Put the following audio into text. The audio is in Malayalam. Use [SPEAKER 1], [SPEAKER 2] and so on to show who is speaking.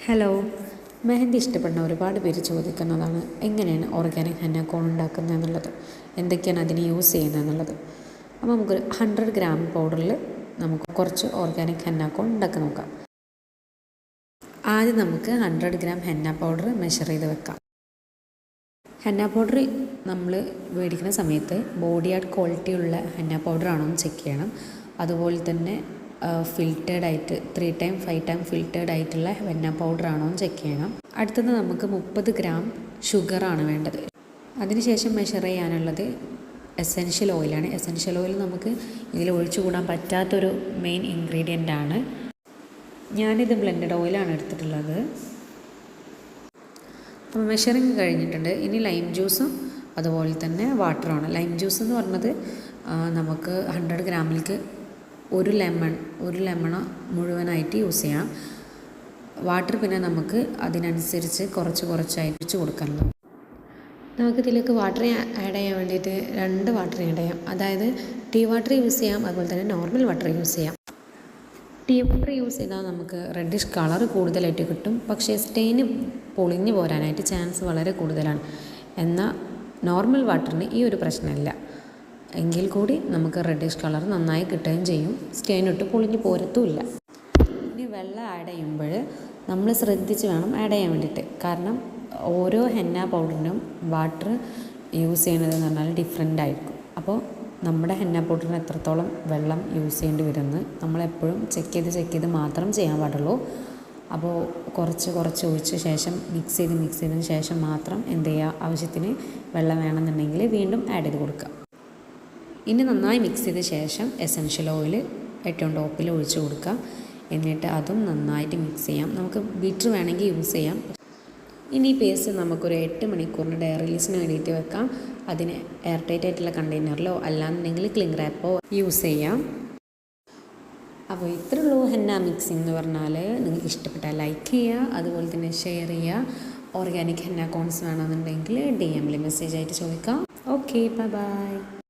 [SPEAKER 1] ഹലോ, മെഹന്തി ഇഷ്ടപ്പെടുന്ന ഒരുപാട് പേര് ചോദിക്കുന്നതാണ് എങ്ങനെയാണ് ഓർഗാനിക് ഹെന്ന കോൺ ഉണ്ടാക്കുന്നത് എന്നുള്ളത്, എന്തൊക്കെയാണ് അതിന് യൂസ് ചെയ്യുന്നത് എന്നുള്ളത്. അപ്പോൾ നമുക്ക് 100 ഗ്രാം പൗഡറിൽ നമുക്ക് കുറച്ച് ഓർഗാനിക് ഹെന്ന കോൺ ഉണ്ടാക്കി നോക്കാം. ആദ്യം നമുക്ക് 100 ഗ്രാം ഹെന്ന പൗഡർ മെഷർ ചെയ്ത് വെക്കാം. ഹെന്ന പൗഡർ നമ്മൾ മേടിക്കുന്ന സമയത്ത് ബോഡി ആർട്ട് ക്വാളിറ്റി ഉള്ള ഹെന്ന പൗഡർ ആണോ എന്ന് ചെക്ക് ചെയ്യണം. അതുപോലെ തന്നെ ഫിൽറ്റേഡ് ആയിട്ട് 3 ടൈം 5 ടൈം ഫിൽറ്റേഡ് ആയിട്ടുള്ള ഹെന്ന പൗഡർ ആണോ എന്ന് ചെക്ക് ചെയ്യണം. അടുത്തത് നമുക്ക് 30 ഗ്രാം ഷുഗറാണ് വേണ്ടത്. അതിനുശേഷം മെഷർ ചെയ്യാനുള്ളത് എസെൻഷ്യൽ ഓയിലാണ്. എസെൻഷ്യൽ ഓയിൽ നമുക്ക് ഇതിൽ ഒഴിച്ചുകൂടാൻ പറ്റാത്തൊരു മെയിൻ ഇൻഗ്രീഡിയൻ്റ് ആണ്. ഞാനിത് ബ്ലെൻഡഡ് ഓയിലാണ് എടുത്തിട്ടുള്ളത്. അപ്പോൾ മെഷറിങ് കഴിഞ്ഞിട്ടുണ്ട്. ഇനി ലൈം ജ്യൂസും അതുപോലെ തന്നെ വാട്ടറുമാണ്. ലൈം ജ്യൂസ് എന്ന് പറഞ്ഞത് നമുക്ക് 100 ഗ്രാമിലേക്ക് ഒരു ലെമൺ മുഴുവനായിട്ട് യൂസ് ചെയ്യാം. വാട്ടർ പിന്നെ നമുക്ക് അതിനനുസരിച്ച് കുറച്ചായിട്ട് ഒഴിച്ച് കൊടുക്കണം. നമുക്കിതിലേക്ക് വാട്ടർ ആഡ് ചെയ്യാൻ വേണ്ടിയിട്ട് 2 വാട്ടർ ആഡ് ചെയ്യാം. അതായത് ടീ വാട്ടർ യൂസ് ചെയ്യാം, അതുപോലെ തന്നെ നോർമൽ വാട്ടർ യൂസ് ചെയ്യാം. ടീ വാട്ടർ യൂസ് ചെയ്താൽ നമുക്ക് റെഡിഷ് കളർ കൂടുതലായിട്ട് കിട്ടും, പക്ഷേ സ്റ്റെയിന് പൊളിഞ്ഞു പോരാനായിട്ട് ചാൻസ് വളരെ കൂടുതലാണ്. എന്നാൽ നോർമൽ വാട്ടറിന് ഈ ഒരു പ്രശ്നമില്ല. എങ്കിൽ കൂടി നമുക്ക് റെഡിഷ് കളർ നന്നായി കിട്ടുകയും ചെയ്യും, സ്റ്റെയിനിട്ട് പൊളിഞ്ഞ് പോരത്തുമില്ല. ഇനി വെള്ളം ആഡ് ചെയ്യുമ്പോൾ നമ്മൾ ശ്രദ്ധിച്ച് വേണം ആഡ് ചെയ്യാൻ വേണ്ടിയിട്ട്. കാരണം ഓരോ ഹെന്ന പൗഡറിനും വാട്ടർ യൂസ് ചെയ്യണതെന്ന് പറഞ്ഞാൽ ഡിഫറെൻ്റ് ആയിരിക്കും. അപ്പോൾ നമ്മുടെ ഹെന്ന പൗഡറിന് എത്രത്തോളം വെള്ളം യൂസ് ചെയ്യേണ്ടി വരുമെന്ന് നമ്മളെപ്പോഴും ചെക്ക് ചെയ്ത് മാത്രം ചെയ്യാൻ പാടുള്ളൂ. അപ്പോൾ കുറച്ച് ഒഴിച്ച ശേഷം മിക്സ് ചെയ്തതിന് ശേഷം മാത്രം എന്ത് ചെയ്യുക, ആവശ്യത്തിന് വെള്ളം വേണമെന്നുണ്ടെങ്കിൽ വീണ്ടും ആഡ് ചെയ്ത് കൊടുക്കുക. ഇനി നന്നായി മിക്സ് ചെയ്ത ശേഷം എസെൻഷ്യൽ ഓയിൽ ഏറ്റവും ടോപ്പിൽ ഒഴിച്ച് കൊടുക്കാം. എന്നിട്ട് അതും നന്നായിട്ട് മിക്സ് ചെയ്യാം. നമുക്ക് ബീറ്റർ വേണമെങ്കിൽ യൂസ് ചെയ്യാം. ഇനി ഈ പേസ്റ്റ് നമുക്കൊരു 8 മണിക്കൂറിന് ഡയർ റിലീസിന് വേണ്ടിയിട്ട് വെക്കാം. അതിന് എയർ ടൈറ്റ് ആയിട്ടുള്ള കണ്ടെയ്നറിലോ അല്ലാന്നുണ്ടെങ്കിൽ ക്ലിംഗ് റാപ്പോ യൂസ് ചെയ്യാം. അപ്പോൾ ഇത്രയുള്ളൂ ഹെന്ന മിക്സിംഗ് എന്ന് പറഞ്ഞാൽ. നിങ്ങൾക്ക് ഇഷ്ടപ്പെട്ടാൽ ലൈക്ക് ചെയ്യുക, അതുപോലെ തന്നെ ഷെയർ ചെയ്യുക. ഓർഗാനിക് ഹെന്ന കോൺസ് വേണമെന്നുണ്ടെങ്കിൽ DM മെസ്സേജ് ആയിട്ട് ചോദിക്കാം. Okay, by.